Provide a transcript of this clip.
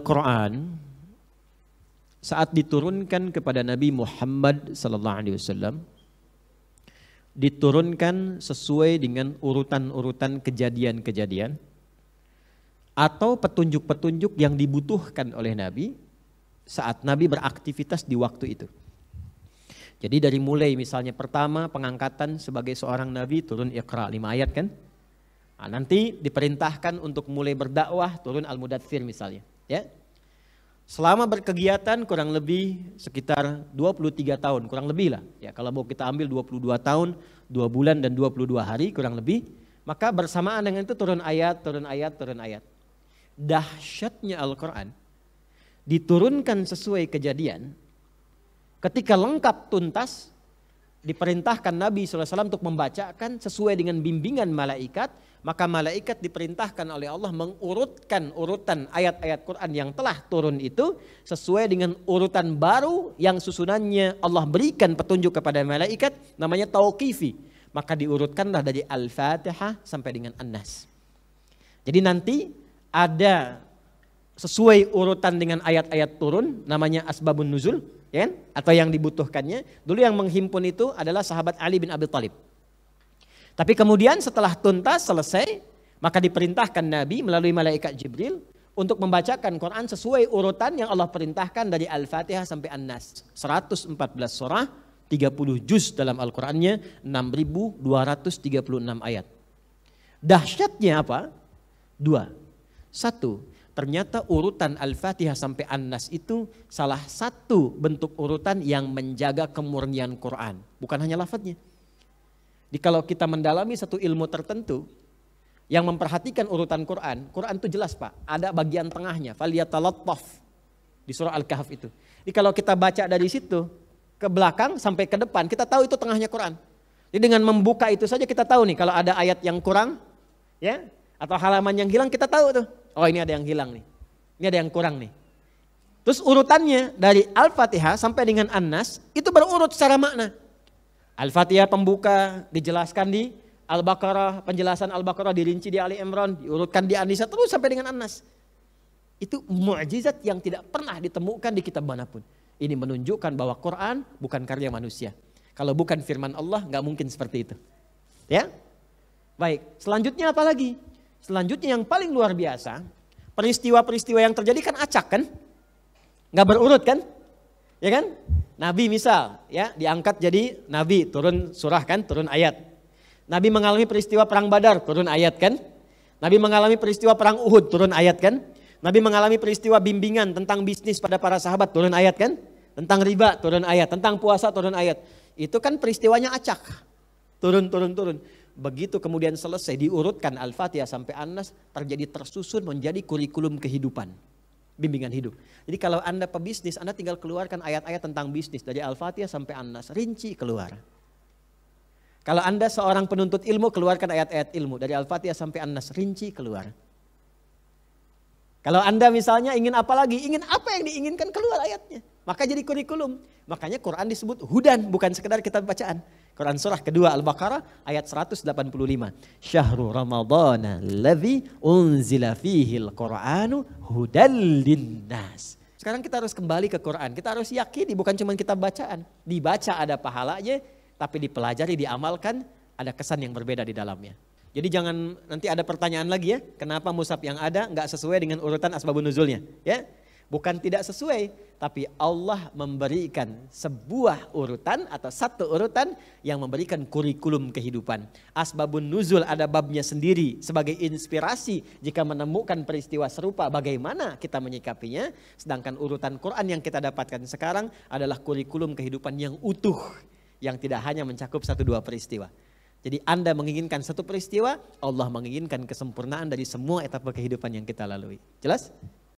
Al-Quran saat diturunkan kepada Nabi Muhammad SAW diturunkan sesuai dengan urutan-urutan kejadian-kejadian atau petunjuk-petunjuk yang dibutuhkan oleh Nabi saat Nabi beraktivitas di waktu itu. Jadi dari mulai misalnya pertama pengangkatan sebagai seorang Nabi turun Iqra 5 ayat kan. Nah, nanti diperintahkan untuk mulai berdakwah turun Al-Mudaththir misalnya. Ya. Selama berkegiatan kurang lebih sekitar 23 tahun, kurang lebih lah. Ya, kalau mau kita ambil 22 tahun, 2 bulan dan 22 hari kurang lebih, maka bersamaan dengan itu turun ayat, turun ayat, turun ayat. Dahsyatnya Al-Quran diturunkan sesuai kejadian, ketika lengkap tuntas diperintahkan Nabi SAW untuk membacakan sesuai dengan bimbingan malaikat, maka malaikat diperintahkan oleh Allah mengurutkan urutan ayat-ayat Quran yang telah turun itu sesuai dengan urutan baru yang susunannya Allah berikan petunjuk kepada malaikat, namanya tauqifi. Maka diurutkanlah dari Al-Fatihah sampai dengan An-Nas. Jadi nanti ada sesuai urutan dengan ayat-ayat turun, namanya asbabun nuzul, ya kan? Atau yang dibutuhkannya. Dulu yang menghimpun itu adalah sahabat Ali bin Abi Thalib. Tapi kemudian setelah tuntas selesai, maka diperintahkan Nabi melalui malaikat Jibril untuk membacakan Quran sesuai urutan yang Allah perintahkan dari Al-Fatihah sampai An-Nas. 114 surah, 30 juz dalam Al-Qurannya, 6.236 ayat. Dahsyatnya apa? 2. 1. Ternyata urutan Al-Fatihah sampai An-Nas itu salah satu bentuk urutan yang menjaga kemurnian Quran. Bukan hanya lafadznya. Jadi kalau kita mendalami satu ilmu tertentu yang memperhatikan urutan Quran, Quran itu jelas Pak, ada bagian tengahnya, faliyatalattaf di surah Al-Kahf itu. Jadi kalau kita baca dari situ ke belakang sampai ke depan, kita tahu itu tengahnya Quran. Jadi dengan membuka itu saja kita tahu nih kalau ada ayat yang kurang, ya, atau halaman yang hilang kita tahu tuh. Oh ini ada yang hilang nih, ini ada yang kurang nih. Terus urutannya dari Al-Fatihah sampai dengan An-Nas itu berurut secara makna. Al-Fatihah pembuka dijelaskan di Al-Baqarah, penjelasan Al-Baqarah dirinci di Ali Imran, diurutkan di An-Nisa terus sampai dengan An-Nas. Itu mukjizat yang tidak pernah ditemukan di kitab manapun. Ini menunjukkan bahwa Quran bukan karya manusia. Kalau bukan firman Allah nggak mungkin seperti itu. Ya? Baik, selanjutnya apa lagi? Selanjutnya yang paling luar biasa, peristiwa-peristiwa yang terjadi kan acak kan? Nggak berurut kan? Ya kan? Nabi misal ya diangkat jadi nabi, turun surah kan, turun ayat. Nabi mengalami peristiwa perang Badar, turun ayat kan? Nabi mengalami peristiwa perang Uhud, turun ayat kan? Nabi mengalami peristiwa bimbingan tentang bisnis pada para sahabat, turun ayat kan? Tentang riba, turun ayat. Tentang puasa, turun ayat. Itu kan peristiwanya acak. Turun. Begitu kemudian selesai diurutkan Al-Fatihah sampai An-Nas, terjadi tersusun menjadi kurikulum kehidupan. Bimbingan hidup. Jadi kalau Anda pebisnis, Anda tinggal keluarkan ayat-ayat tentang bisnis dari Al-Fatihah sampai An-Nas, rinci keluar. Kalau Anda seorang penuntut ilmu, keluarkan ayat-ayat ilmu dari Al-Fatihah sampai An-Nas, rinci keluar. Kalau Anda misalnya ingin apa lagi, ingin apa yang diinginkan, keluar ayatnya. Maka jadi kurikulum. Makanya Quran disebut hudan, bukan sekedar kitab bacaan. Quran surah kedua Al-Baqarah ayat 185. Syahrul Ramadhana alladzi unzila fihil Qur'anu hudal linnas. Sekarang kita harus kembali ke Quran. Kita harus yakini bukan cuma kitab bacaan. Dibaca ada pahalanya, tapi dipelajari, diamalkan, ada kesan yang berbeda di dalamnya. Jadi jangan nanti ada pertanyaan lagi ya, kenapa mushaf yang ada nggak sesuai dengan urutan asbabun nuzulnya, ya? Bukan tidak sesuai, tapi Allah memberikan sebuah urutan atau satu urutan yang memberikan kurikulum kehidupan. Asbabun nuzul ada babnya sendiri sebagai inspirasi jika menemukan peristiwa serupa bagaimana kita menyikapinya. Sedangkan urutan Quran yang kita dapatkan sekarang adalah kurikulum kehidupan yang utuh, yang tidak hanya mencakup 1-2 peristiwa. Jadi Anda menginginkan satu peristiwa, Allah menginginkan kesempurnaan dari semua etapa kehidupan yang kita lalui. Jelas?